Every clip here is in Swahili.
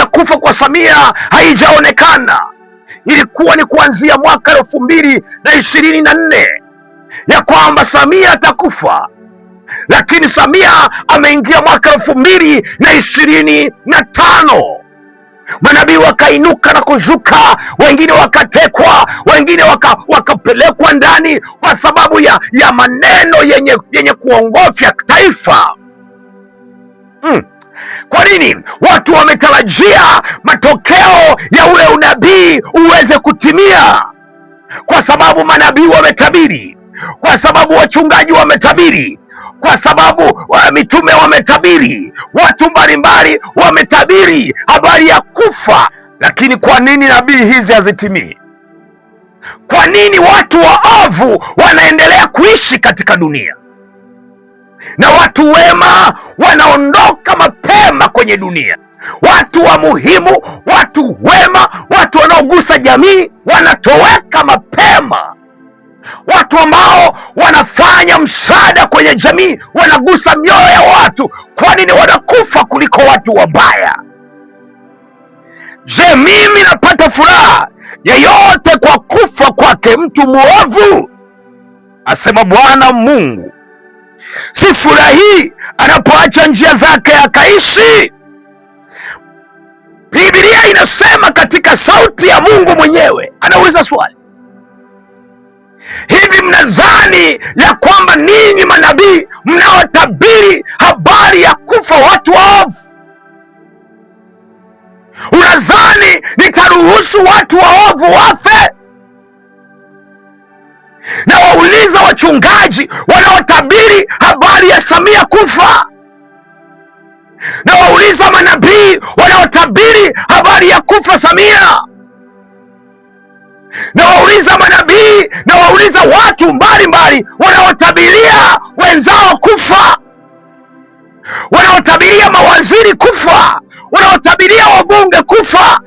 kufa kwa Samia haijaonekana. Ilikuwa ni kuanzia mwaka 2024 ya kwamba Samia atakufa, lakini Samia ameingia mwaka 2025. Manabii wakainuka na kuzuka, wengine wakatekwa, wengine wakapelekwa ndani kwa sababu ya maneno yenye kuongofya taifa. Kwa nini? Watu wametarajia matokeo ya ule unabii uweze kutimia, kwa sababu manabii wametabiri, kwa sababu wachungaji wametabiri, kwa sababu mitume wametabiri, watu mbalimbali wametabiri habari ya kufa. Lakini kwa nini nabii hizi hazitimii? Kwa nini watu waovu wanaendelea kuishi katika dunia na watu wema wanaondoka mapema kwenye dunia? Watu wa muhimu, watu wema, watu wanaogusa jamii wanatoweka mapema. Watu ambao wanafanya msaada kwenye jamii, wanagusa mioyo ya watu, kwa nini wanakufa kuliko watu wabaya? Je, mimi napata furaha yeyote kwa kufa kwake mtu mwovu? Asema Bwana Mungu, si furahii anapoacha njia zake akaishi. Biblia inasema katika sauti ya Mungu mwenyewe, anauliza swali, hivi mnadhani ya kwamba ninyi manabii mnaotabiri habari ya kufa watu waovu, unadhani nitaruhusu watu waovu wafe? Na wauliza wachungaji wanaotabiri habari ya Samia kufa, na wauliza manabii wanaotabiri habari ya kufa Samia, na wauliza manabii na wauliza watu mbalimbali wanaotabiria wenzao kufa, wanaotabiria mawaziri kufa, wanaotabiria wabunge kufa,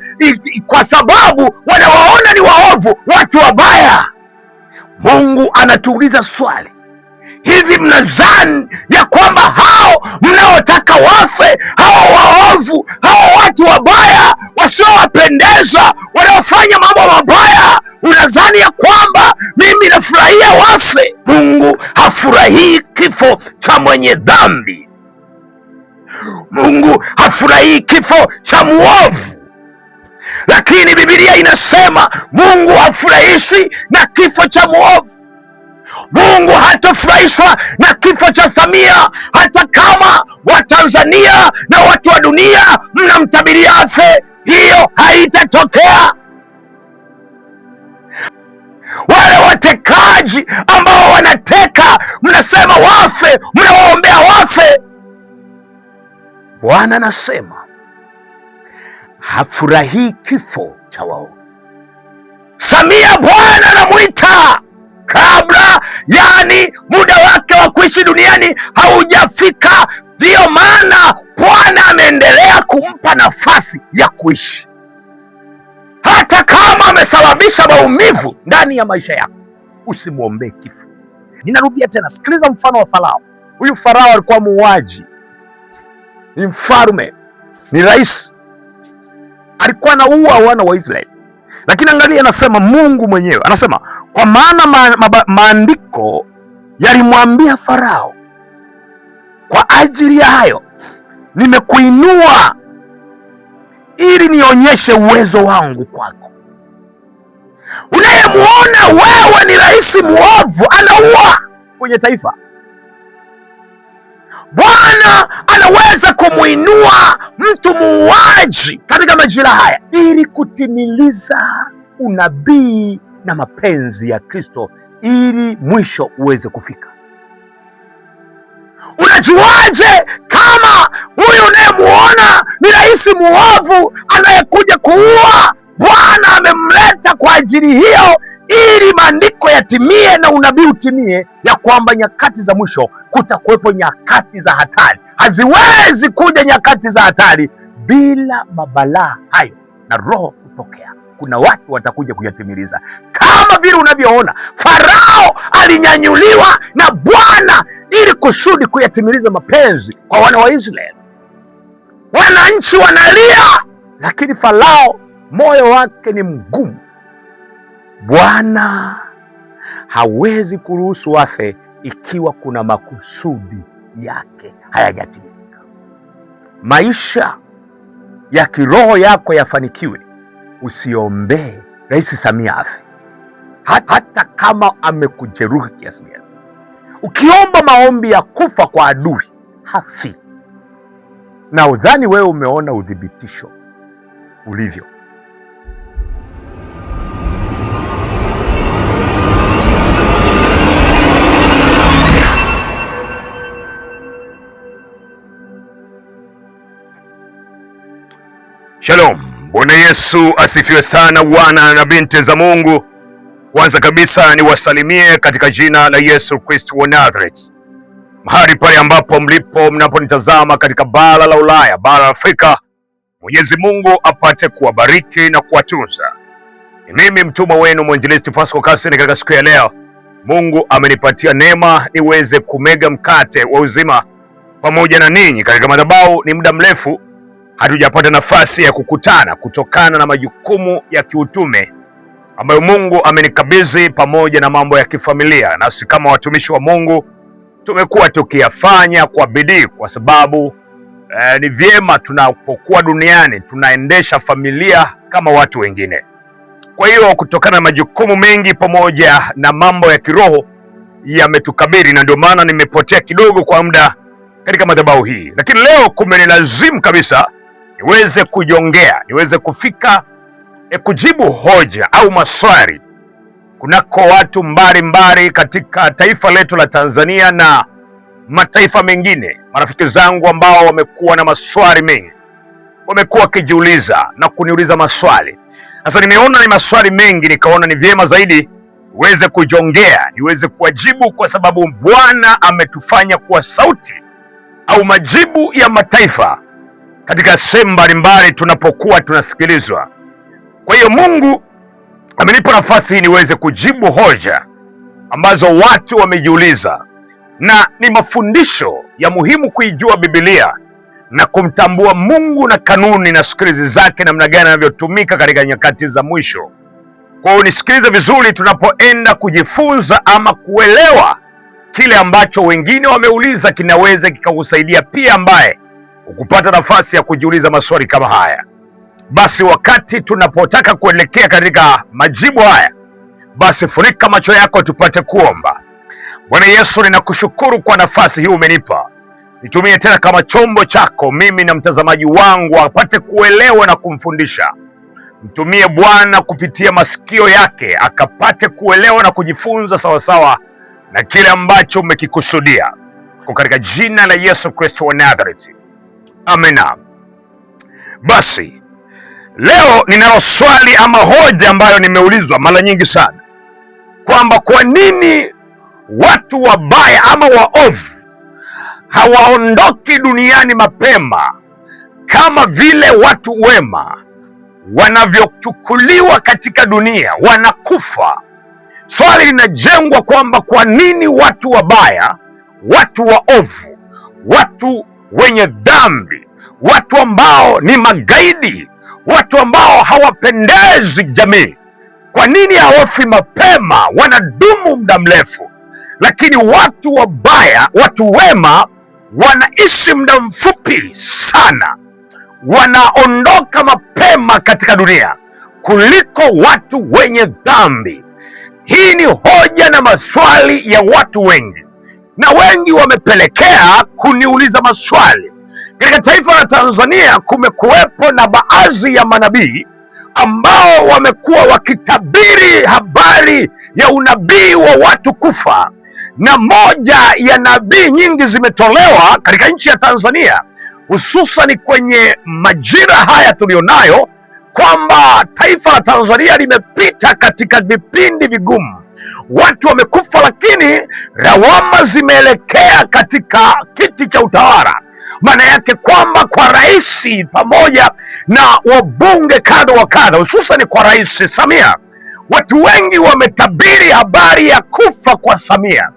kwa sababu wanawaona ni waovu, watu wabaya. Mungu anatuuliza swali, hivi mnadhani ya kwamba hao mnaotaka wafe, hao waovu, hao watu wabaya wasiowapendeza, wanaofanya mambo mabaya, unadhani ya kwamba mimi nafurahia wafe? Mungu hafurahii kifo cha mwenye dhambi. Mungu hafurahii kifo cha muovu. Lakini Biblia inasema Mungu hafurahishwi na kifo cha muovu. Mungu hatafurahishwa na kifo cha Samia, hata kama Watanzania na watu wa dunia mnamtabiria afe, hiyo haitatokea. Wale watekaji ambao wanateka, mnasema wafe, mnawaombea wafe. Bwana anasema hafurahii kifo cha waovu. Samia Bwana anamuita kabla, yani muda wake wa kuishi duniani haujafika. Ndiyo maana Bwana ameendelea kumpa nafasi ya kuishi, hata kama amesababisha maumivu ndani ya maisha yako. Usimwombee kifo. Ninarudia tena, sikiliza mfano wa Farao. Huyu Farao alikuwa muuaji, ni mfalme, ni rais, alikuwa anaua wana wa Israeli. Lakini angalia, anasema Mungu mwenyewe anasema, kwa maana maandiko yalimwambia Farao, kwa ajili ya hayo nimekuinua ili nionyeshe uwezo wangu kwako. Unayemuona wewe ni rais muovu, anaua kwenye taifa, Bwana anaweza kumuinua mtu muuaji katika majira haya ili kutimiliza unabii na mapenzi ya Kristo, ili mwisho uweze kufika. Unajuaje kama huyu unayemuona ni rais muovu anayekuja kuua? Bwana amemleta kwa ajili hiyo, ili maandiko yatimie na unabii utimie, ya kwamba nyakati za mwisho kutakuwepo nyakati za hatari. Haziwezi kuja nyakati za hatari bila mabalaa hayo na roho kutokea. Kuna watu watakuja kuyatimiliza, kama vile unavyoona Farao alinyanyuliwa na Bwana ili kusudi kuyatimiliza mapenzi kwa wana wa Israeli. Wananchi wanalia, lakini Farao moyo wake ni mgumu. Bwana hawezi kuruhusu afe ikiwa kuna makusudi yake hayajatimika. Maisha ya kiroho yako yafanikiwe, usiombee Rais Samia afe, hata kama amekujeruhi kiasi gani. Ukiomba maombi ya kufa kwa adui, hafi. Na udhani wewe umeona udhibitisho ulivyo. Shalom. Bwana Yesu asifiwe sana, wana na binti za Mungu. Kwanza kabisa niwasalimie katika jina la Yesu Kristo wa Nazareth. Mahali pale ambapo mlipo mnaponitazama katika bara la Ulaya, bara la Afrika, Mwenyezi Mungu apate kuwabariki na kuwatunza. Ni mimi mtumwa wenu Mwinjilisti Pascal Cassian. Katika siku ya leo, Mungu amenipatia neema niweze kumega mkate wa uzima pamoja na ninyi katika madhabahu. Ni muda mrefu hatujapata nafasi ya kukutana kutokana na majukumu ya kiutume ambayo Mungu amenikabidhi pamoja na mambo ya kifamilia. Nasi kama watumishi wa Mungu tumekuwa tukiyafanya kwa bidii kwa sababu ni vyema tunapokuwa duniani tunaendesha familia kama watu wengine. Kwa hiyo kutokana na majukumu mengi pamoja na mambo ya kiroho yametukabili, na ndio maana nimepotea kidogo kwa muda katika madhabahu hii, lakini leo kumenilazimu kabisa niweze kujongea, niweze kufika kujibu hoja au maswali kunako watu mbalimbali katika taifa letu la Tanzania na mataifa mengine. Marafiki zangu ambao wamekuwa na maswali mengi, wamekuwa wakijiuliza na kuniuliza maswali. Sasa nimeona ni maswali mengi, nikaona ni vyema zaidi niweze kujongea, niweze kuwajibu, kwa sababu Bwana ametufanya kuwa sauti au majibu ya mataifa katika sehemu mbalimbali tunapokuwa tunasikilizwa. Kwa hiyo Mungu amenipa nafasi hii niweze kujibu hoja ambazo watu wamejiuliza, na ni mafundisho ya muhimu kuijua Biblia na kumtambua Mungu na kanuni na sikilizi zake namna gani anavyotumika katika nyakati za mwisho. Kwa hiyo nisikilize vizuri tunapoenda kujifunza ama kuelewa kile ambacho wengine wameuliza, kinaweza kikakusaidia pia ambaye ukupata nafasi ya kujiuliza maswali kama haya. Basi wakati tunapotaka kuelekea katika majibu haya, basi funika macho yako tupate kuomba. Bwana Yesu, ninakushukuru kwa nafasi hii umenipa. Nitumie tena kama chombo chako, mimi na mtazamaji wangu apate kuelewa na kumfundisha. Mtumie Bwana kupitia masikio yake akapate kuelewa na kujifunza sawasawa na kile ambacho umekikusudia. Kwa katika jina la Yesu Kristo wa Nazareth. Amina. Basi leo ninalo swali ama hoja ambayo nimeulizwa mara nyingi sana, kwamba kwa nini watu wabaya ama waovu hawaondoki duniani mapema kama vile watu wema wanavyochukuliwa katika dunia, wanakufa. Swali linajengwa kwamba kwa nini watu wabaya, watu waovu, watu wenye dhambi, watu ambao ni magaidi, watu ambao hawapendezi jamii, kwa nini hawafi mapema, wanadumu muda mrefu, lakini watu wabaya, watu wema wanaishi muda mfupi sana, wanaondoka mapema katika dunia kuliko watu wenye dhambi? Hii ni hoja na maswali ya watu wengi, na wengi wamepelekea kuniuliza maswali. Katika taifa la Tanzania kumekuwepo na baadhi ya manabii ambao wamekuwa wakitabiri habari ya unabii wa watu kufa, na moja ya nabii nyingi zimetolewa katika nchi ya Tanzania, hususan kwenye majira haya tulionayo, kwamba taifa la Tanzania limepita katika vipindi vigumu. Watu wamekufa, lakini lawama zimeelekea katika kiti cha utawala. Maana yake kwamba kwa rais pamoja na wabunge kadha wa kadha, hususan kwa Rais Samia, watu wengi wametabiri habari ya kufa kwa Samia.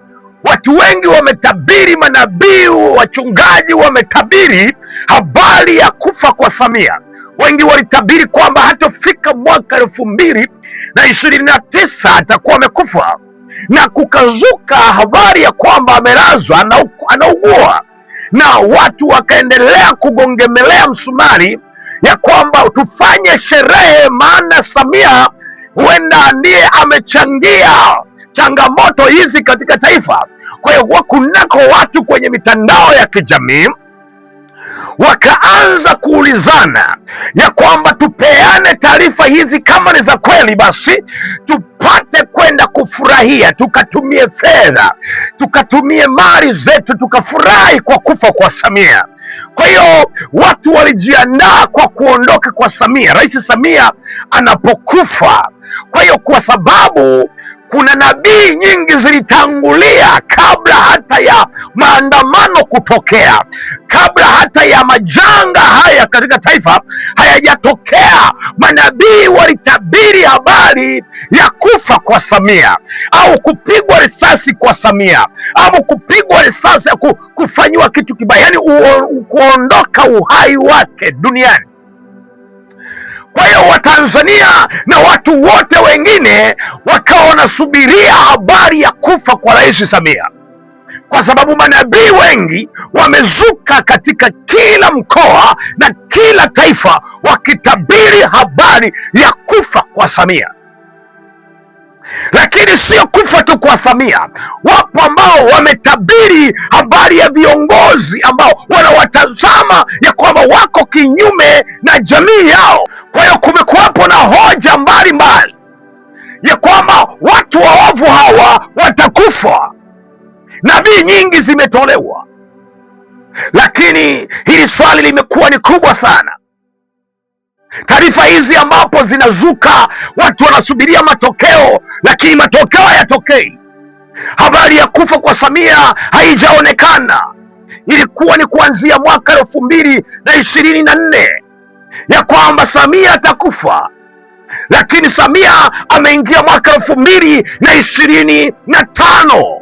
Watu wengi wametabiri, manabii, wachungaji wametabiri habari ya kufa kwa Samia. Wengi walitabiri kwamba hatafika mwaka 2029 atakuwa amekufa, na kukazuka habari ya kwamba amelazwa, anaugua, na watu wakaendelea kugongemelea msumari ya kwamba tufanye sherehe, maana Samia huenda ndiye amechangia changamoto hizi katika taifa. Kwa hiyo kunako watu kwenye mitandao ya kijamii wakaanza kuulizana ya kwamba tupeane taarifa hizi, kama ni za kweli basi tupate kwenda kufurahia, tukatumie fedha, tukatumie mali zetu, tukafurahi kwa kufa kwa Samia. Kwa hiyo watu walijiandaa kwa kuondoka kwa Samia, Rais Samia anapokufa. Kwa hiyo kwa sababu kuna nabii nyingi zilitangulia kabla hata ya maandamano kutokea, kabla hata ya majanga haya katika taifa hayajatokea, manabii walitabiri habari ya kufa kwa Samia, au kupigwa risasi kwa Samia, au kupigwa risasi ya kufanyiwa kitu kibaya, yani kuondoka uhai wake duniani. Kwa hiyo Watanzania na watu wote wengine wakawa wanasubiria habari ya kufa kwa Rais Samia, kwa sababu manabii wengi wamezuka katika kila mkoa na kila taifa wakitabiri habari ya kufa kwa Samia. Lakini sio kufa tu kwa Samia, wapo ambao wametabiri habari ya viongozi ambao wanawatazama ya kwamba wako kinyume na jamii yao. Kwa hiyo kumekuwapo na hoja mbalimbali ya kwamba watu waovu hawa watakufa. Nabii nyingi zimetolewa, lakini hili swali limekuwa ni kubwa sana. Taarifa hizi ambapo zinazuka, watu wanasubiria matokeo, lakini matokeo hayatokei. Habari ya kufa kwa Samia haijaonekana. Ilikuwa ni kuanzia mwaka 2024 ya kwamba Samia atakufa, lakini Samia ameingia mwaka 2025.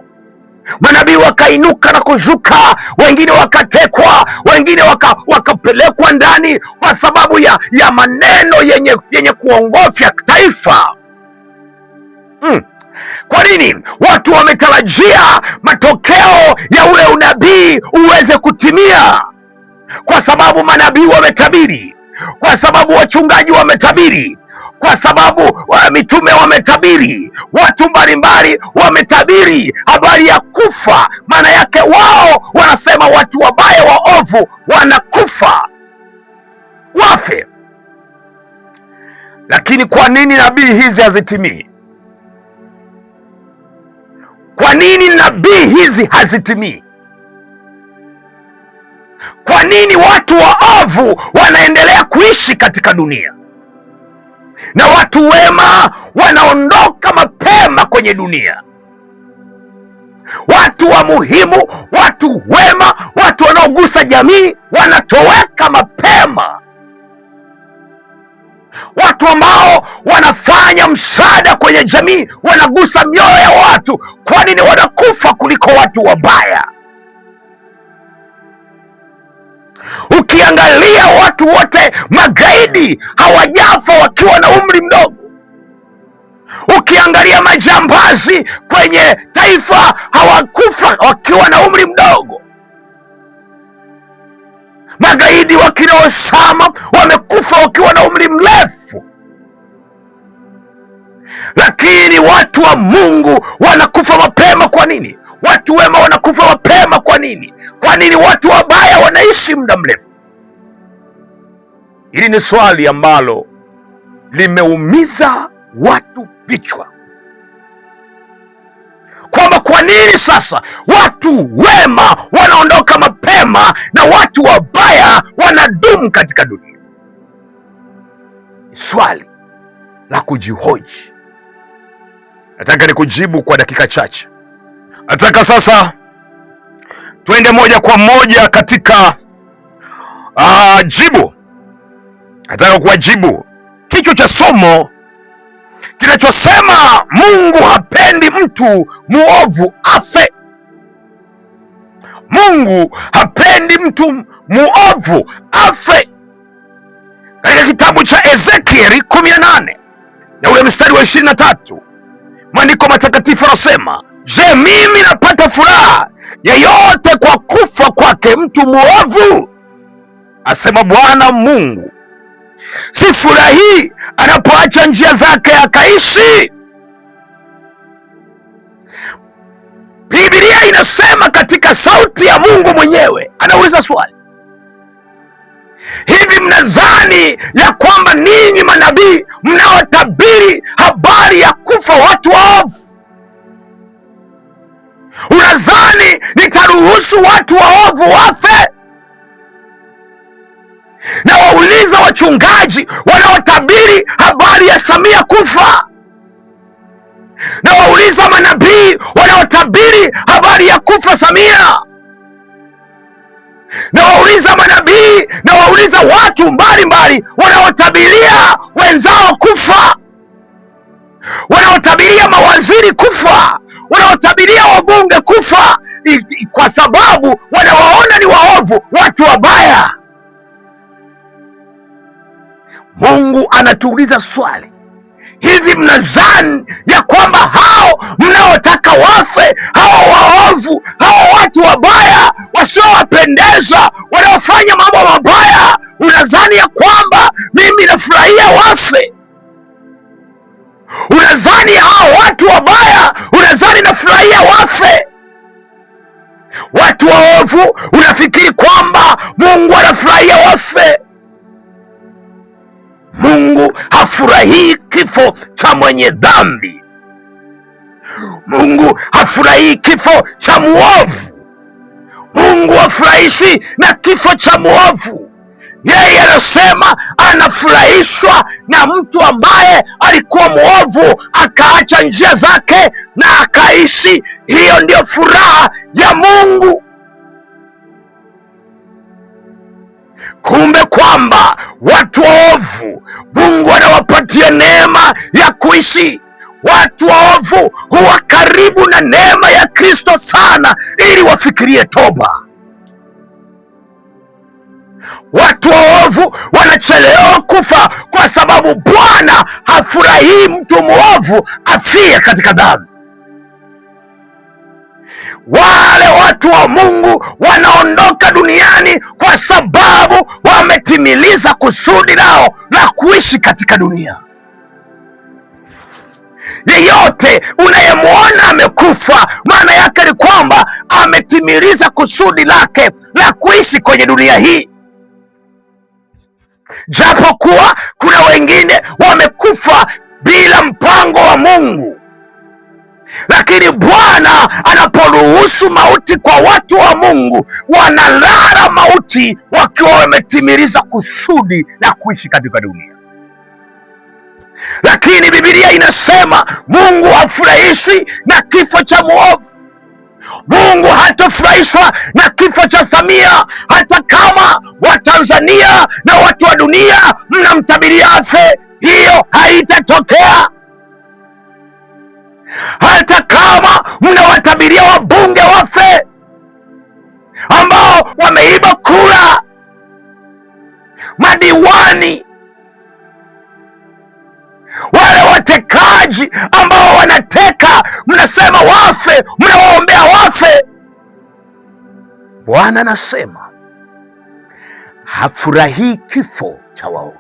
Manabii wakainuka na kuzuka, wengine wakatekwa, wengine wakapelekwa ndani kwa sababu ya maneno yenye kuongofya taifa. Kwa nini? Watu wametarajia matokeo ya ule unabii uweze kutimia, kwa sababu manabii wametabiri, kwa sababu wachungaji wametabiri, kwa sababu mitume wametabiri, watu mbalimbali wametabiri habari ya kufa. Maana yake wao wanasema watu wabaya waovu wanakufa, wafe. Lakini kwa nini nabii hizi hazitimii? Kwa nini nabii hizi hazitimii? Kwa nini watu waovu wanaendelea kuishi katika dunia na watu wema wanaondoka mapema kwenye dunia? Watu wa muhimu, watu wema, watu wanaogusa jamii wanatoweka mapema. Watu ambao wanafanya msaada kwenye jamii, wanagusa mioyo ya watu, kwa nini wanakufa kuliko watu wabaya? Ukiangalia watu wote magaidi hawajafa wakiwa na umri mdogo. Ukiangalia majambazi kwenye taifa hawakufa wakiwa na umri mdogo. Magaidi wakina Osama wamekufa wakiwa na umri mrefu. Lakini watu wa Mungu wanakufa mapema. Kwa nini? Watu wema wanakufa mapema. Kwa nini? Kwa nini watu wabaya wanaishi muda mrefu? Hili ni swali ambalo limeumiza watu vichwa, kwamba kwa nini sasa watu wema wanaondoka mapema na watu wabaya wanadumu katika dunia? Ni swali la kujihoji. Nataka nikujibu kwa dakika chache. Nataka sasa twende moja kwa moja katika jibu. Nataka kuwajibu kichwa cha somo kinachosema Mungu hapendi mtu muovu afe. Mungu hapendi mtu muovu afe. Katika kitabu cha Ezekieli 18 na ule mstari wa 23, maandiko matakatifu anasema, je, mimi napata furaha yeyote kwa kufa kwake mtu mwovu? Asema Bwana Mungu, si furahii anapoacha njia zake akaishi? Biblia inasema katika sauti ya Mungu mwenyewe, anauliza swali, hivi mnadhani ya kwamba ninyi manabii mnaotabiri habari ya kufa watu waovu, unadhani nitaruhusu watu waovu wafe? Na wauliza wachungaji wanaotabiri habari ya Samia kufa, na wauliza manabii wanaotabiri habari ya kufa Samia, na wauliza manabii na wauliza watu mbalimbali wanaotabiria wenzao kufa, wanaotabiria mawaziri kufa, wanaotabiria wabunge kufa, kwa sababu wanawaona ni waovu, watu wabaya. Mungu anatuuliza swali, hivi mnadhani ya kwamba hao mnaotaka wafe, hao waovu, hao watu wabaya wasiowapendeza, wanaofanya mambo mabaya, unadhani ya kwamba mimi nafurahia wafe? Unadhani hao watu wabaya, unadhani nafurahia wafe? Watu waovu, unafikiri kwamba Mungu anafurahia wafe? Mungu hafurahii kifo cha mwenye dhambi. Mungu hafurahii kifo cha muovu. Mungu hafurahishi na kifo cha muovu. Yeye anasema anafurahishwa na mtu ambaye alikuwa muovu akaacha njia zake na akaishi. Hiyo ndio furaha ya Mungu. Kumbe kwamba watu waovu Mungu anawapatia neema ya kuishi. Watu waovu huwa karibu na neema ya Kristo sana ili wafikirie toba. Watu waovu wanachelewa kufa kwa sababu Bwana hafurahii mtu mwovu afie katika dhambi. Wale watu wa Mungu wanaondoka duniani kwa sababu wametimiliza kusudi lao la kuishi katika dunia. Yeyote unayemwona amekufa, maana yake ni kwamba ametimiliza kusudi lake la kuishi kwenye dunia hii. Japokuwa kuna wengine wamekufa bila mpango wa Mungu, lakini Bwana anaporuhusu mauti kwa watu wa Mungu, wanalala mauti wakiwa wametimiliza kusudi la kuishi katika dunia. Lakini Biblia inasema Mungu hafurahishwi na kifo cha muovu. Mungu hatafurahishwa na kifo cha Samia, hata kama Watanzania na watu wa dunia mnamtabiria afe, hiyo haitatokea. Hata kama mnawatabiria wabunge wafe ambao wameiba kura, madiwani, wale watekaji ambao wanateka, mnasema wafe, mnawaombea wafe. Bwana anasema hafurahii kifo cha waovu.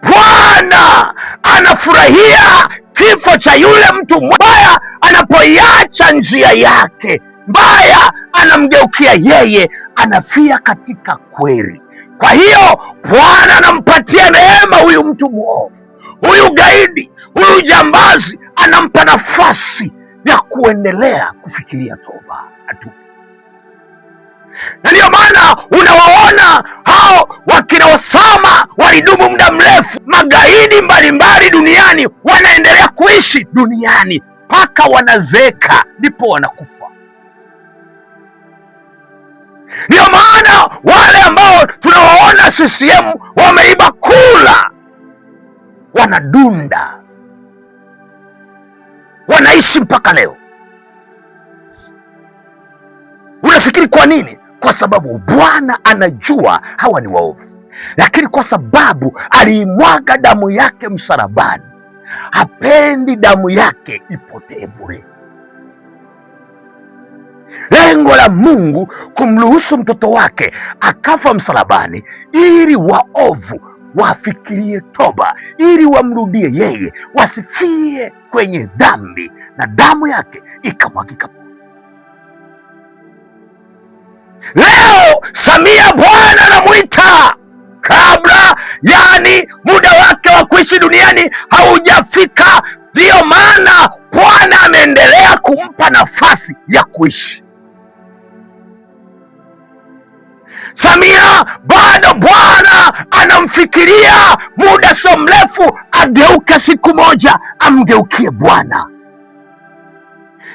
Bwana anafurahia kifo cha yule mtu mbaya anapoiacha njia yake mbaya, anamgeukia yeye, anafia katika kweli. Kwa hiyo Bwana anampatia neema huyu mtu mwovu, huyu gaidi, huyu jambazi, anampa nafasi ya kuendelea kufikiria toba atu. Na ndiyo maana unawaona hao wakina Osama walidumu muda mrefu. Magaidi mbalimbali duniani wanaendelea kuishi duniani mpaka wanazeeka, ndipo wanakufa. Ndiyo maana wale ambao tunawaona CCM wameiba kula, wanadunda, wanaishi mpaka leo. Unafikiri kwa nini? kwa sababu Bwana anajua hawa ni waovu, lakini kwa sababu aliimwaga damu yake msalabani, hapendi damu yake ipotee bure. Lengo la Mungu kumruhusu mtoto wake akafa msalabani ili waovu wafikirie toba, ili wamrudie yeye, wasifie kwenye dhambi na damu yake ikamwagika bure. Leo Samia Bwana anamuita kabla, yani muda wake wa kuishi duniani haujafika. Ndiyo maana Bwana ameendelea kumpa nafasi ya kuishi. Samia bado Bwana anamfikiria, muda so mrefu ageuke, siku moja amgeukie Bwana.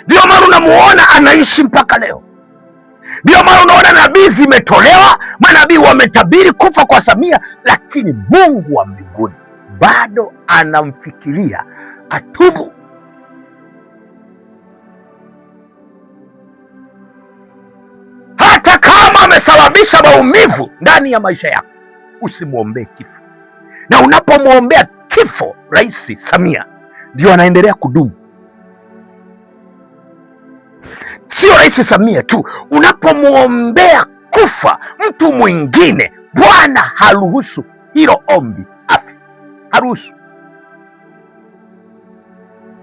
Ndio maana unamuona anaishi mpaka leo. Ndio maana unaona nabii zimetolewa, manabii wametabiri kufa kwa Samia, lakini Mungu wa mbinguni bado anamfikiria atubu. Hata kama amesababisha maumivu ndani ya maisha yako, usimwombee kifo. Na unapomwombea kifo Rais Samia, ndio anaendelea kudumu. Sio Rais Samia tu, unapomwombea kufa mtu mwingine, Bwana haruhusu hilo ombi afe, haruhusu.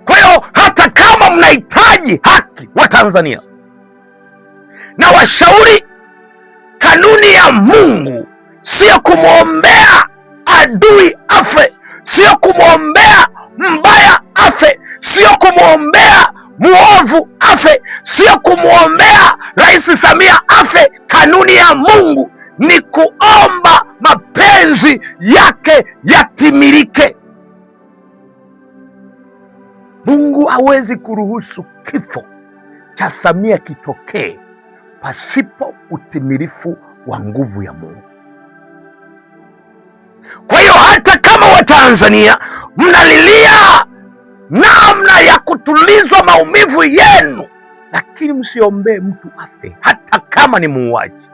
Kwa hiyo hata kama mnahitaji haki wa Tanzania, na washauri, kanuni ya Mungu sio kumwombea adui afe, sio kumwombea mbaya afe, sio kumwombea muovu afe, sio kumwombea Rais Samia afe. Kanuni ya Mungu ni kuomba mapenzi yake yatimilike. Mungu hawezi kuruhusu kifo cha Samia kitokee pasipo utimilifu wa nguvu ya Mungu. Kwa hiyo hata kama Watanzania mnalilia namna ya kutulizwa maumivu yenu, lakini msiombee mtu afe, hata kama ni muuaji,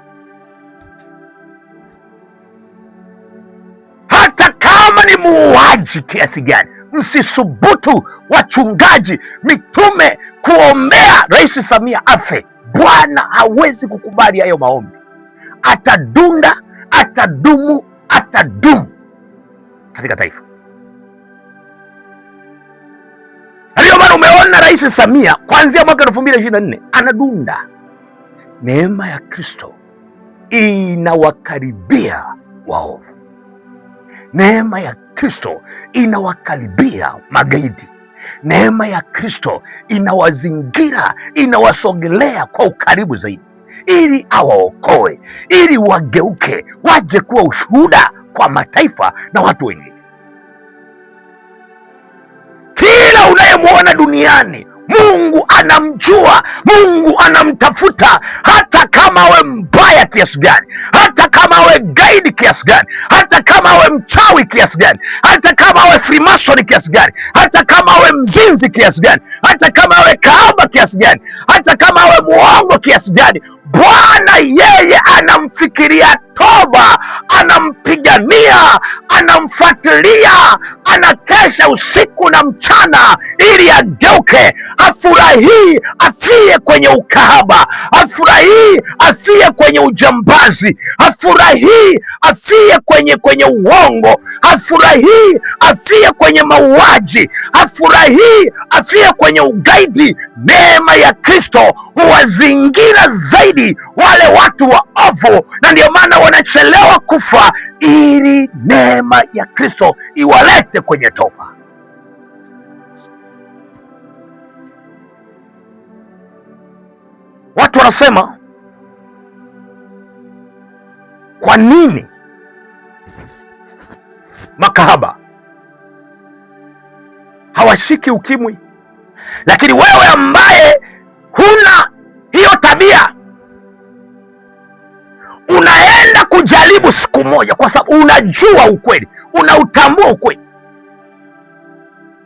hata kama ni muuaji kiasi gani. Msisubutu wachungaji, mitume, kuombea Rais Samia afe. Bwana hawezi kukubali hayo maombi. Atadunda, atadumu katika taifa. Ndio maana umeona Rais Samia kuanzia mwaka 2024 anadunda. Neema ya Kristo inawakaribia waovu. Neema ya Kristo inawakaribia magaidi. Neema ya Kristo inawazingira, inawasogelea kwa ukaribu zaidi, ili awaokoe, ili wageuke, waje kuwa ushuhuda kwa mataifa na watu wengine. Kila unayemwona duniani Mungu anamjua, Mungu anamtafuta, hata kama awe mbaya kiasi gani, hata kama awe gaidi kiasi gani, hata kama awe mchawi kiasi gani, hata kama awe Freemason kiasi gani, hata kama awe mzinzi kiasi gani, hata kama awe kahaba kiasi gani, hata kama awe muongo kiasi gani, Bwana yeye anamfikiria toba, anampigania, anamfuatilia, anakesha usiku na mchana ili ageuke, afurahii afie kwenye ukahaba, afurahii afie kwenye ujambazi, afurahii afie kwenye uongo, afurahii afie kwenye mauaji, afurahii afie kwenye ugaidi. Neema ya Kristo huwazingira zaidi wale watu waovu, na ndio maana wanachelewa kufa, ili neema ya Kristo iwalete kwenye toba. Watu wanasema, kwa nini makahaba hawashiki ukimwi, lakini wewe ambaye huna hiyo tabia unaenda kujaribu siku moja, kwa sababu unajua ukweli, unautambua ukweli,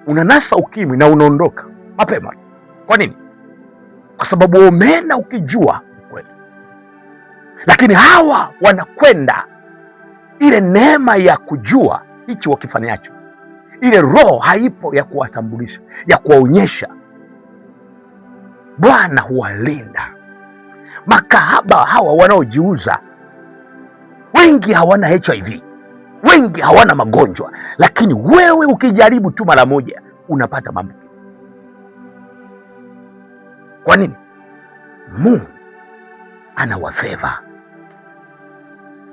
unanasa ukimwi na unaondoka mapema. Kwa nini? Kwa sababu umeenda ukijua ukweli. Lakini hawa wanakwenda ile neema ya kujua hichi wakifanyacho, ile roho haipo ya kuwatambulisha, ya kuwaonyesha. Bwana huwalinda makahaba hawa wanaojiuza. Wengi hawana HIV, wengi hawana magonjwa, lakini wewe ukijaribu tu mara moja unapata maambukizi. Kwa nini? Mungu anawafeva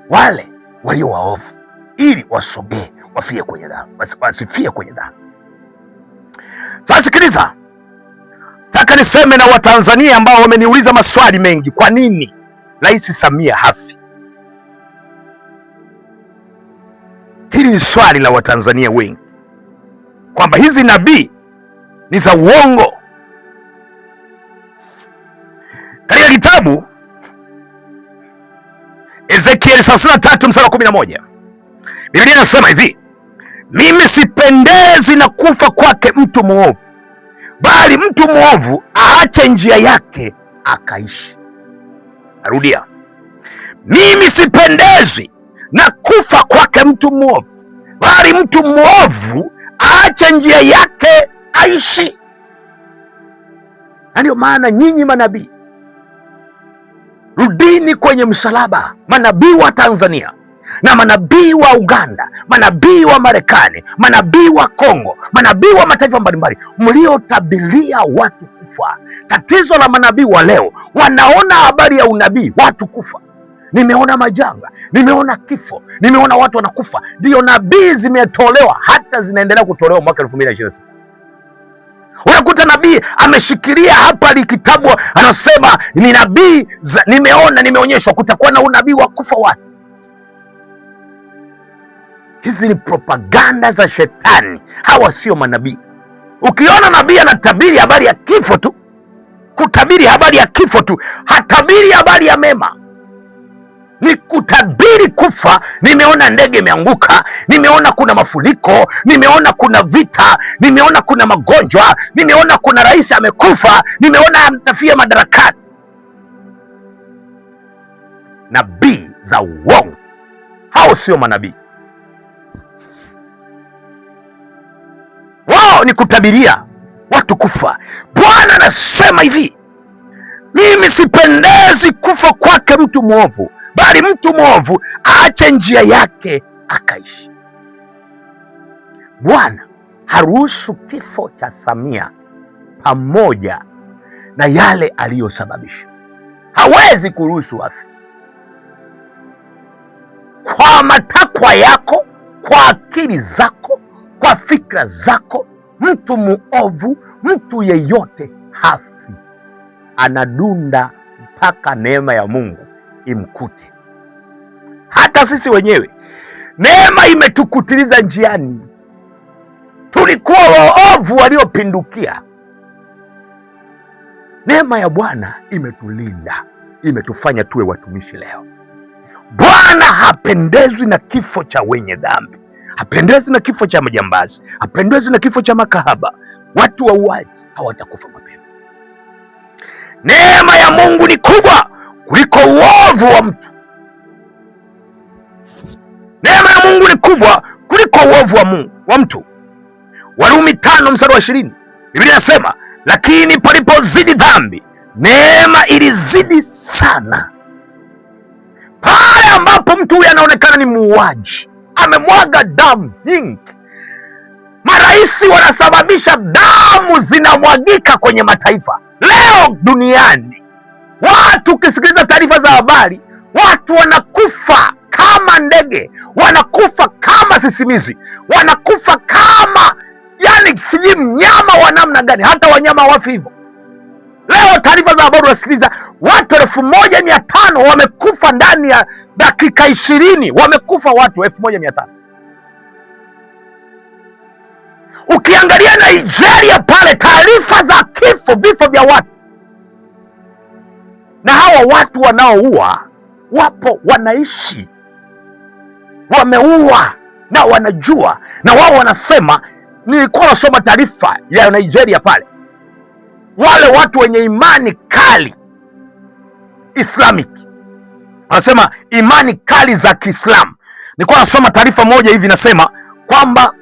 wale walio waovu ili wasogee, wafie kwenye dhambi, wasifie kwenye dhambi. Sasa sikiliza, nataka niseme na Watanzania ambao wameniuliza maswali mengi, kwa nini Rais Samia hafi? Hili ni swali la Watanzania wengi, kwamba hizi nabii ni za uongo. Katika kitabu Ezekieli 33 mstari wa 11, Biblia inasema hivi: mimi sipendezwi na kufa kwake mtu mwovu, bali mtu mwovu aache njia yake akaishi. Narudia, mimi sipendezwi na kufa kwake mtu mwovu, bali mtu mwovu aache njia yake aishi. Na ndio maana nyinyi manabii, rudini kwenye msalaba. Manabii wa Tanzania na manabii wa Uganda, manabii wa Marekani, manabii wa Kongo, manabii wa mataifa mbalimbali, mliotabiria watu kufa. Tatizo la manabii wa leo, wanaona habari ya unabii watu kufa. Nimeona majanga, nimeona kifo, nimeona watu wanakufa. Ndio nabii zimetolewa, hata zinaendelea kutolewa mwaka 2026. Unakuta nabii ameshikilia hapa kitabu, anasema ni nabii, nimeonyeshwa kutakuwa na unabii wa kufa watu. Hizi ni propaganda za shetani, hawa sio manabii. Ukiona nabii anatabiri habari ya kifo tu, kutabiri habari ya kifo tu, hatabiri habari ya mema, ni kutabiri kufa. Nimeona ndege imeanguka, nimeona kuna mafuriko, nimeona kuna vita, nimeona kuna magonjwa, nimeona kuna rais amekufa, nimeona amtafia madarakani. Nabii za uongo, hao sio manabii. Wao ni kutabiria watu kufa. Bwana anasema hivi: mimi sipendezi kufa kwake mtu mwovu, bali mtu mwovu aache njia yake akaishi. Bwana haruhusu kifo cha Samia pamoja na yale aliyosababisha. Hawezi kuruhusu afe. Kwa matakwa yako, kwa akili zako, kwa fikra zako, mtu muovu, mtu yeyote hafi. Anadunda mpaka neema ya Mungu imkute. Hata sisi wenyewe neema imetukutiliza njiani. Tulikuwa waovu waliopindukia. Neema ya Bwana imetulinda, imetufanya tuwe watumishi leo. Bwana hapendezwi na kifo cha wenye dhambi, hapendezwi na kifo cha majambazi, hapendezwi na kifo cha makahaba. Watu wauaji hawatakufa mapema. Neema ya Mungu ni kubwa kuliko uovu wa mtu. Neema ya Mungu ni kubwa kuliko uovu wa mtu. Warumi 5 mstari wa 20, Biblia inasema, lakini palipozidi dhambi, neema ilizidi sana. Pale ambapo mtu huyu anaonekana ni muuaji, amemwaga damu nyingi, marais wanasababisha damu zinamwagika kwenye mataifa. Leo duniani watu, ukisikiliza taarifa za habari, watu wanakufa kama ndege, wanakufa kama sisimizi, wanakufa kama sijui mnyama wa namna gani. Hata wanyama hawafi hivyo. Leo taarifa za habari unasikiliza watu 1500 wamekufa ndani ya dakika 20, wamekufa watu 1500. Ukiangalia Nigeria pale, taarifa za vifo vya watu, na hawa watu wanaoua wapo, wanaishi, wameua na wanajua, na wao wanasema. Nilikuwa nasoma taarifa ya Nigeria pale, wale watu wenye imani kali Islamic Anasema imani kali za Kiislamu. Nilikuwa nasoma taarifa moja hivi nasema kwamba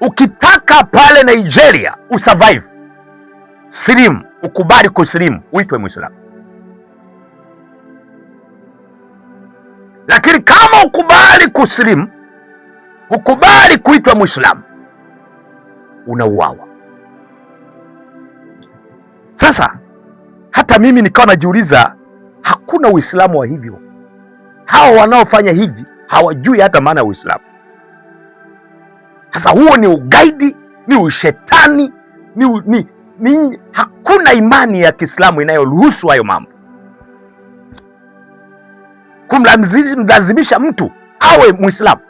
ukitaka pale Nigeria usurvive, silimu, ukubali kusilimu, uitwe Muislamu. Lakini kama ukubali kusilimu, ukubali kuitwa Muislamu, unauawa. Sasa hata mimi nikawa najiuliza, hakuna Uislamu wa hivyo. Hawa wanaofanya hivi hawajui hata maana ya Uislamu. Sasa huo ni ugaidi, ni ushetani, hakuna imani ya Kiislamu inayoruhusu hayo mambo. Kumlazimisha mtu awe Muislamu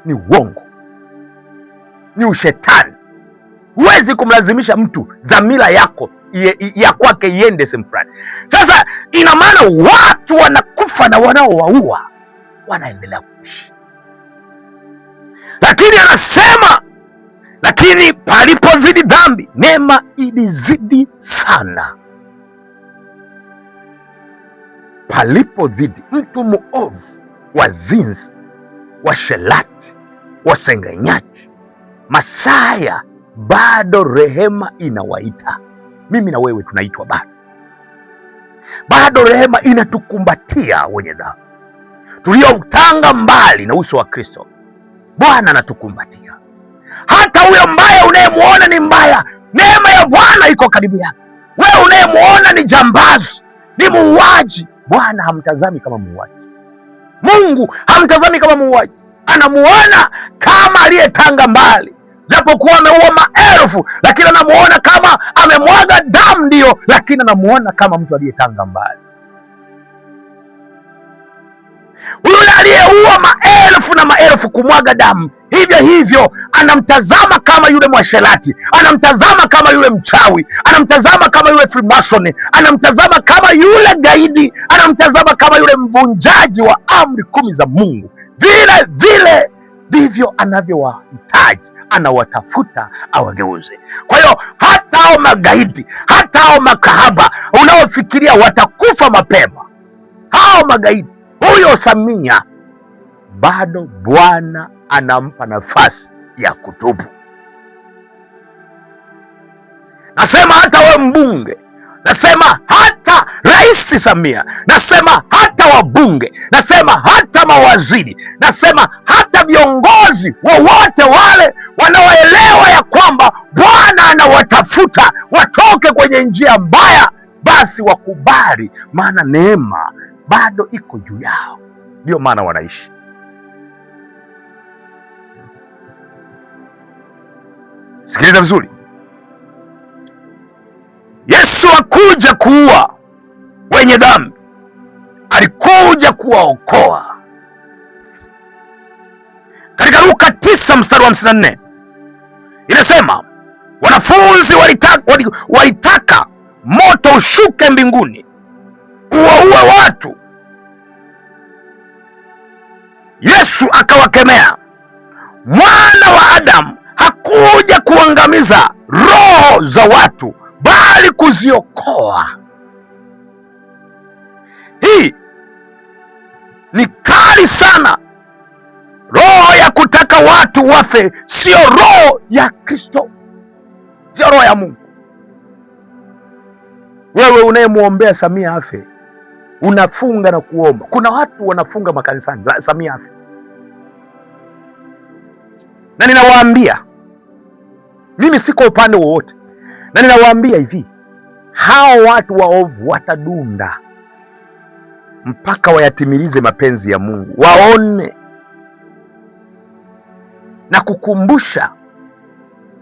ni uongo, ni ushetani. Huwezi kumlazimisha mtu dhamira yako ya kwake iende sehemu fulani. Sasa ina maana watu wanakufa na wanaowaua wanaendelea kuishi. Lakini anasema, lakini palipozidi dhambi neema ilizidi sana. Palipozidi, mtu muovu, wazinzi, washerati, wasengenyaji, Masaya, bado rehema inawaita. Mimi na wewe tunaitwa bado rehema inatukumbatia wenye dhambi tuliotanga mbali na uso wa Kristo. Bwana anatukumbatia. Hata huyo mbaya unayemuona ni mbaya, neema ya Bwana iko karibu yake. Wewe unayemuona ni jambazi, ni muuaji, Bwana hamtazami kama muuaji. Mungu hamtazami kama muuaji, anamuona kama aliyetanga mbali. Japokuwa ameua maelfu, lakini anamuona kama amemwaga damu, ndio, lakini anamuona kama mtu aliyetanga mbali. Yule aliyeua maelfu na maelfu kumwaga damu, hivyo hivyo anamtazama kama yule mwasherati, anamtazama kama yule mchawi, anamtazama kama yule Freemason, anamtazama kama yule gaidi, anamtazama kama yule mvunjaji wa amri 10 za Mungu. Vile vile ndivyo anavyowahitaji, anawatafuta awageuze. Kwa hiyo hata hao magaidi, hata hao makahaba unaofikiria watakufa mapema, hao magaidi, huyo Samia, bado Bwana anampa nafasi ya kutubu. Nasema hata we mbunge, nasema hata Rais Samia, nasema hata wabunge, nasema hata mawaziri, nasema hata viongozi wowote wale wanaoelewa ya kwamba Bwana anawatafuta watoke kwenye njia mbaya, basi wakubali, maana neema bado iko juu yao, ndio maana wanaishi. Sikiliza vizuri, Yesu hakuja kuua wenye dhambi, alikuja kuwaokoa. Katika Luka 9 mstari wa 54 inasema, wanafunzi walitaka moto ushuke mbinguni uwaue watu. Yesu akawakemea, Mwana wa Adamu hakuja kuangamiza roho za watu, bali kuziokoa. Hii ni kali sana. Roho ya kutaka watu wafe sio roho ya Kristo, sio roho ya Mungu. Wewe unayemwombea Samia afe, unafunga na kuomba. Kuna watu wanafunga makanisani Samia afe, na ninawaambia, mimi siko upande wowote, na ninawaambia hivi, hao watu waovu watadunda mpaka wayatimilize mapenzi ya Mungu, waone na kukumbusha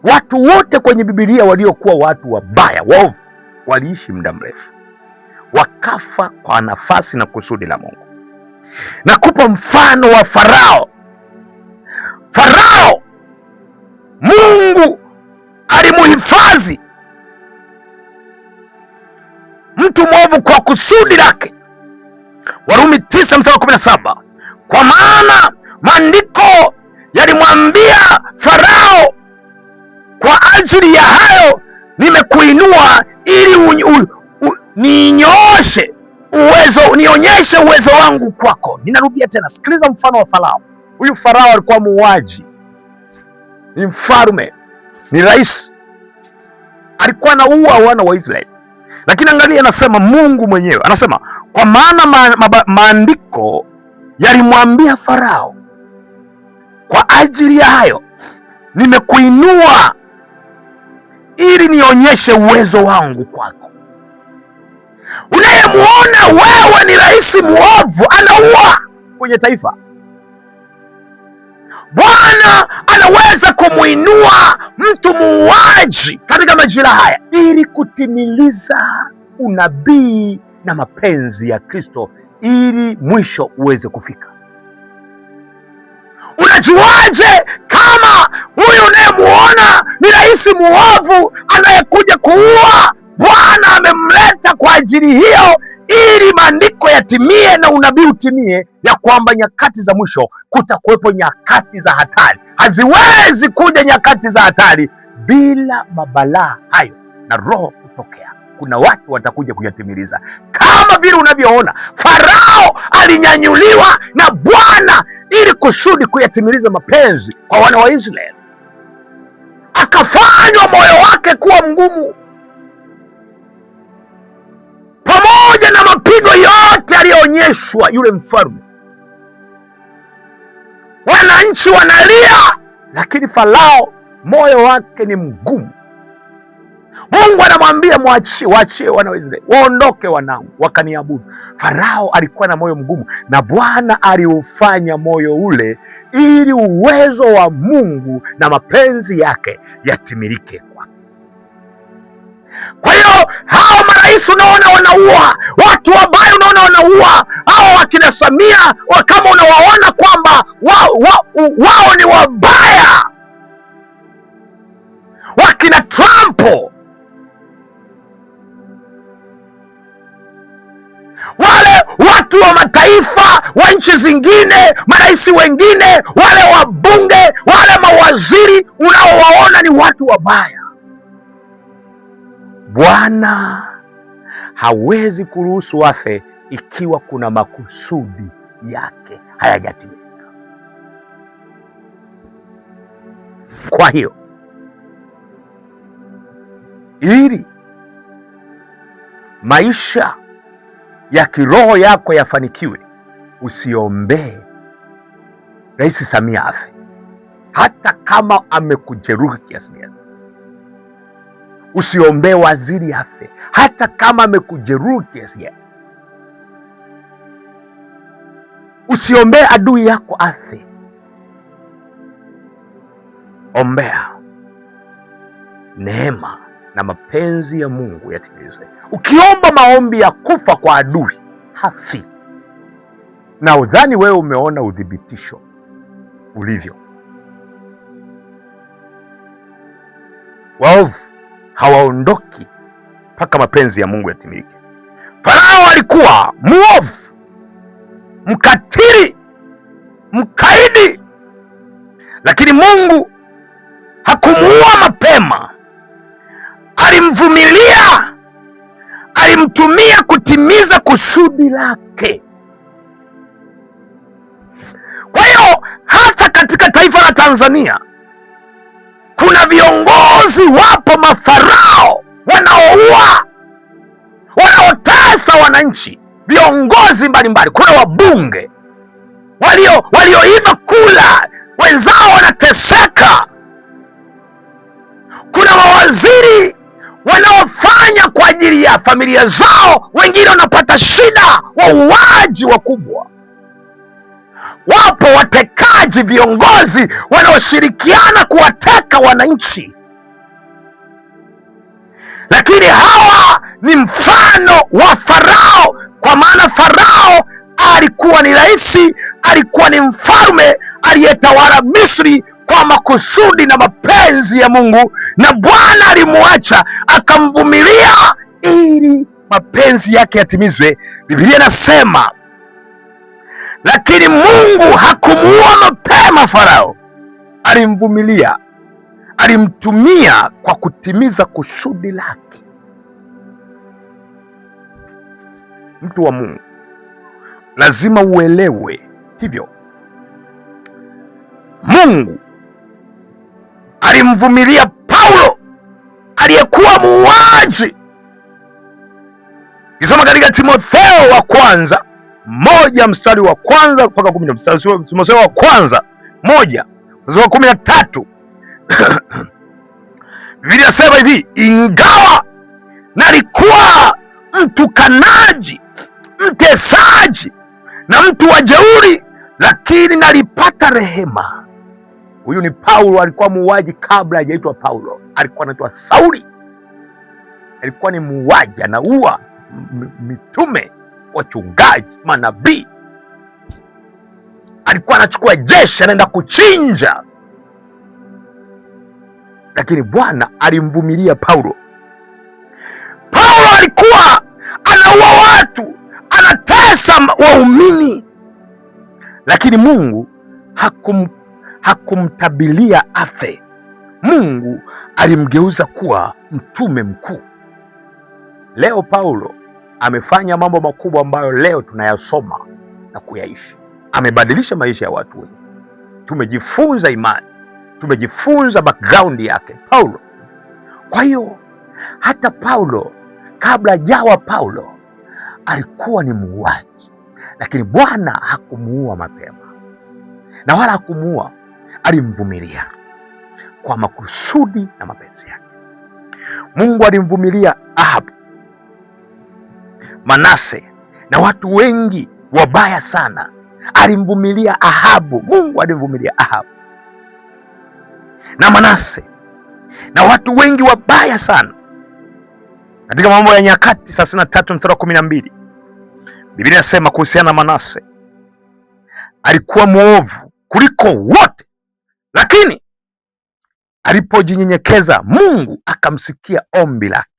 watu wote kwenye Biblia waliokuwa watu wabaya, waovu, waliishi muda mrefu, wakafa kwa nafasi na kusudi la Mungu. Nakupa mfano wa Farao. Farao, Mungu alimuhifadhi mtu mwovu kwa kusudi lake. Warumi 9 mstari wa 17, kwa maana maandiko yalimwambia Farao, kwa ajili ya hayo nimekuinua ili ninyooshe nionyeshe uwezo wangu kwako. Ninarudia tena, sikiliza mfano wa Farao. Huyu Farao alikuwa muuaji, ni mfalme, ni rais, alikuwa anaua wana wa Israeli. Lakini angalia, anasema Mungu mwenyewe anasema, kwa maana maandiko yalimwambia Farao, kwa ajili ya hayo nimekuinua ili nionyeshe uwezo wangu kwako. Unayemuona wewe ni rais muovu, anaua kwenye taifa, Bwana anaweza kumuinua mtu muuaji katika majira haya ili kutimiliza unabii na mapenzi ya Kristo, ili mwisho uweze kufika. Unajuaje kama huyu unayemuona ni rais muovu anayekuja kuua? Bwana amemleta kwa ajili hiyo, ili maandiko yatimie na unabii utimie, ya kwamba nyakati za mwisho kutakuwepo nyakati za hatari. Haziwezi kuja nyakati za hatari bila mabalaa hayo na roho kutokea. Kuna watu watakuja kuyatimiliza, kama vile unavyoona Farao alinyanyuliwa na Bwana ili kusudi kuyatimiliza mapenzi kwa wana wa Israeli, akafanywa moyo wake kuwa mgumu, pamoja na mapigo yote aliyoonyeshwa yule mfalme. Wananchi wanalia, lakini Farao moyo wake ni mgumu. Mungu anamwambia waachie wana wa Israeli waondoke, wanangu wakaniabudu. Farao alikuwa na moyo mgumu, na Bwana aliufanya moyo ule ili uwezo wa Mungu na mapenzi yake yatimilike kwake. Kwa hiyo hao marais unaona wanaua watu wabaya, unaona wanaua hao wakina Samia, kama unawaona kwamba wao ni wabaya, wakina Trump, wale watu wa mataifa wa nchi zingine, marais wengine, wale wabunge, wale mawaziri unaowaona ni watu wabaya. Bwana hawezi kuruhusu wafe ikiwa kuna makusudi yake hayajatimika. Kwa hiyo ili maisha ya kiroho yako yafanikiwe, usiombee Rais Samia afe, hata kama amekujeruhi kiasi gani. Usiombee waziri afe, hata kama amekujeruhi kiasi gani. Usiombee adui yako afe. Ombea neema na mapenzi ya Mungu yatimizwe. Ukiomba maombi ya kufa kwa adui, hafi. Na udhani wewe umeona udhibitisho ulivyo. Waovu hawaondoki mpaka mapenzi ya Mungu yatimike. Farao alikuwa muovu, mkatili, mkaidi, lakini Mungu hakumuua mapema. Alimvumilia, alimtumia kutimiza kusudi lake. Kwa hiyo hata katika taifa la Tanzania kuna viongozi, wapo mafarao wanaoua, wanaotesa wananchi, viongozi mbalimbali. Kuna wabunge walioiba kula, wenzao wanateseka. Kuna mawaziri wanaofanya kwa ajili ya familia zao, wengine wanapata shida, wauaji wakubwa. Wapo watekaji, viongozi wanaoshirikiana kuwateka wananchi. Lakini hawa ni mfano wa Farao, kwa maana Farao alikuwa ni rais, alikuwa ni mfalme aliyetawala Misri kwa makusudi na mapenzi ya Mungu, na Bwana alimwacha akamvumilia ili mapenzi yake yatimizwe. Biblia inasema, lakini Mungu hakumuua mapema Farao, alimvumilia, alimtumia kwa kutimiza kusudi lake. mtu wa Mungu, lazima uelewe hivyo. Mungu alimvumilia Paulo aliyekuwa muuaji. Kisoma katika Timotheo wa kwanza 1 mstari wa kwanza mpaka 10. Timotheo wa kwanza 1 mstari wa 13. Biblia inasema hivi: ingawa nalikuwa mtukanaji, mtesaji na mtu wa jeuri, lakini nalipata rehema. Huyu ni Paulo, alikuwa muuaji kabla hajaitwa Paulo. Alikuwa anaitwa Sauli. Alikuwa ni muuaji, anaua mitume, wachungaji, manabii. Alikuwa anachukua jeshi, anaenda kuchinja, lakini Bwana alimvumilia Paulo. Paulo alikuwa anaua watu, anatesa waumini, lakini Mungu hakumtabilia afe. Mungu alimgeuza kuwa mtume mkuu. Leo Paulo amefanya mambo makubwa ambayo leo tunayasoma na kuyaishi. Amebadilisha maisha ya watu wengi. Tumejifunza imani, tumejifunza background yake Paulo. Kwa hiyo hata Paulo kabla hajawa Paulo alikuwa ni muuaji, lakini Bwana hakumuua mapema na wala hakumuua, alimvumilia kwa makusudi na mapenzi yake. Mungu alimvumilia Ahabu, Manase na watu wengi wabaya sana. Alimvumilia Ahabu. Mungu alimvumilia Ahabu na Manase na watu wengi wabaya sana. Katika Mambo ya Nyakati 33 mstari wa 12, Biblia inasema kuhusiana na Manase, alikuwa mwovu kuliko wote, lakini alipojinyenyekeza Mungu akamsikia ombi lake.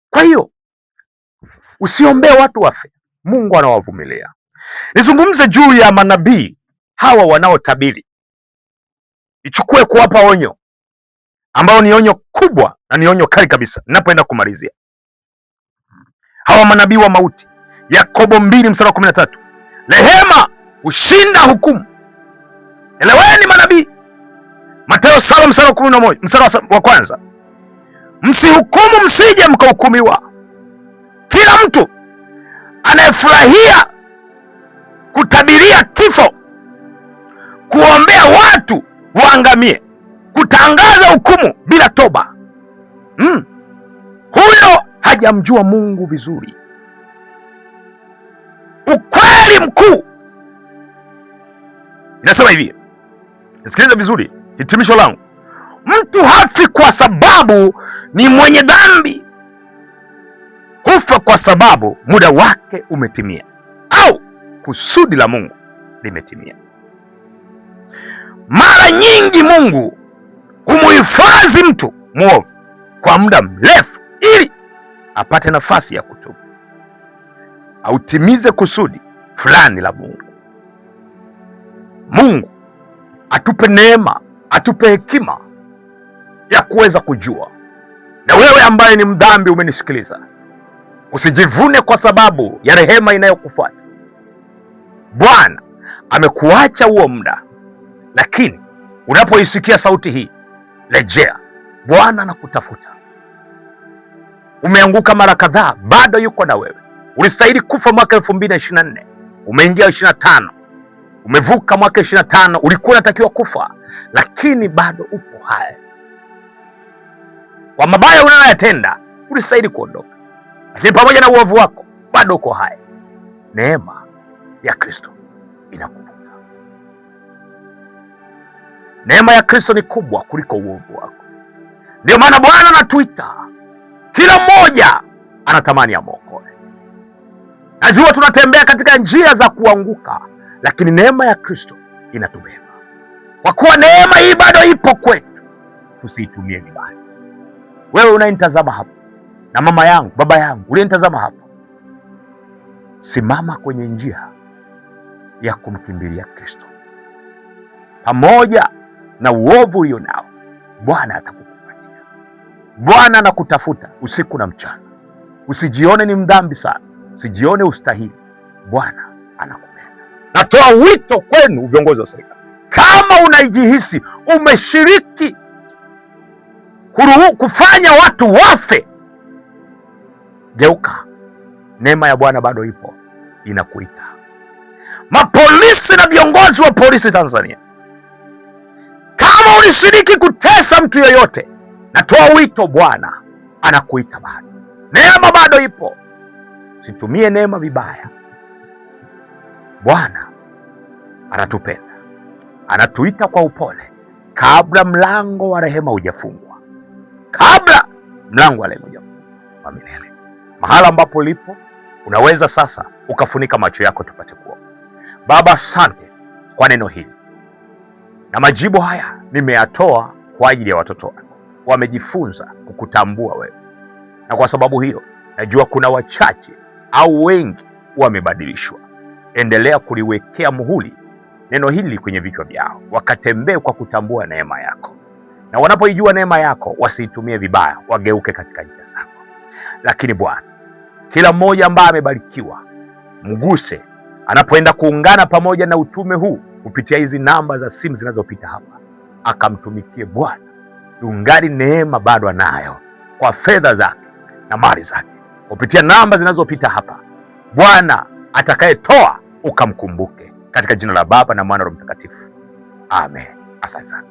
Kwa hiyo usiombee watu wafe, Mungu anawavumilia. Nizungumze juu ya manabii hawa wanaotabiri, ichukue kuwapa onyo ambao ni onyo kubwa na ni onyo kali kabisa. Ninapoenda kumalizia, hawa manabii wa mauti, Yakobo 2 mstari wa 13, rehema hushinda hukumu. Eleweni manabii. Mathayo 7 mstari wa 11 mstari wa kwanza, msihukumu msije mkahukumiwa. Kila mtu anayefurahia kutabiria kifo, kuombea watu waangamie, kutangaza hukumu bila toba, huyo hajamjua Mungu vizuri. Ukweli mkuu inasema hivi, nisikilize vizuri, hitimisho langu: mtu hafi kwa sababu ni mwenye dhambi, hufa kwa sababu muda wake umetimia au kusudi la Mungu limetimia. Mara nyingi Mungu humuhifadhi mtu mwovu kwa muda mrefu ili apate nafasi ya kutubu, autimize kusudi fulani la Mungu. Mungu atupe neema, atupe hekima ya kuweza kujua. Na wewe ambaye ni mdhambi umenisikiliza, usijivune kwa sababu ya rehema inayokufuata. Bwana amekuacha huo muda, lakini unapoisikia sauti hii, rejea. Bwana anakutafuta. Umeanguka mara kadhaa, bado yuko na wewe. Ulistahili kufa mwaka 2024, umeingia 25, umevuka mwaka 25, ulikuwa unatakiwa kufa, lakini bado upo hai. Kwa mabaya unayoyatenda ulistahili kuondoka, lakini pamoja na uovu wako bado uko hai. Neema ya Kristo inakuvuta. Neema ya Kristo ni kubwa kuliko uovu wako. Ndio maana Bwana anatuita, kila mmoja anatamani amwokoe. Najua tunatembea katika njia za kuanguka, lakini neema ya Kristo inatubeba. Kwa kuwa neema hii bado ipo kwetu, tusiitumie vibaya. Wewe unayenitazama hapa, na mama yangu, baba yangu uliyenitazama hapa, simama kwenye njia ya kumkimbilia Kristo. Pamoja na uovu ulio nao, Bwana atakukumbatia. Bwana anakutafuta usiku na mchana. Usijione ni mdhambi sana, usijione ustahili. Bwana anakupenda. Natoa wito kwenu viongozi wa serikali, kama unajihisi umeshiriki kufanya watu wafe, geuka. Neema ya Bwana bado ipo, inakuita. Mapolisi na viongozi wa polisi Tanzania, kama ulishiriki kutesa mtu yoyote, natoa wito, Bwana anakuita bado. Neema bado ipo, situmie neema vibaya. Bwana anatupenda, anatuita kwa upole, kabla mlango wa rehema hujafungwa, kabla mlango wa rehema hujafungwa wa milele. Mahala ambapo ulipo, unaweza sasa ukafunika macho yako tupate kuomba. Baba, asante kwa neno hili, na majibu haya nimeyatoa kwa ajili ya watoto wako. Wamejifunza kukutambua wewe, na kwa sababu hiyo najua kuna wachache au wengi wamebadilishwa. Endelea kuliwekea muhuri neno hili kwenye vichwa vyao, wakatembee kwa kutambua neema yako, na wanapoijua neema yako wasiitumie vibaya, wageuke katika njia zako. Lakini Bwana, kila mmoja ambaye amebarikiwa, mguse anapoenda kuungana pamoja na utume huu kupitia hizi namba za simu zinazopita hapa, akamtumikie Bwana. Ungali neema bado anayo kwa fedha zake na mali zake kupitia namba zinazopita hapa. Bwana atakayetoa ukamkumbuke, katika jina la Baba na Mwana na Roho Mtakatifu, amen. Asante sana.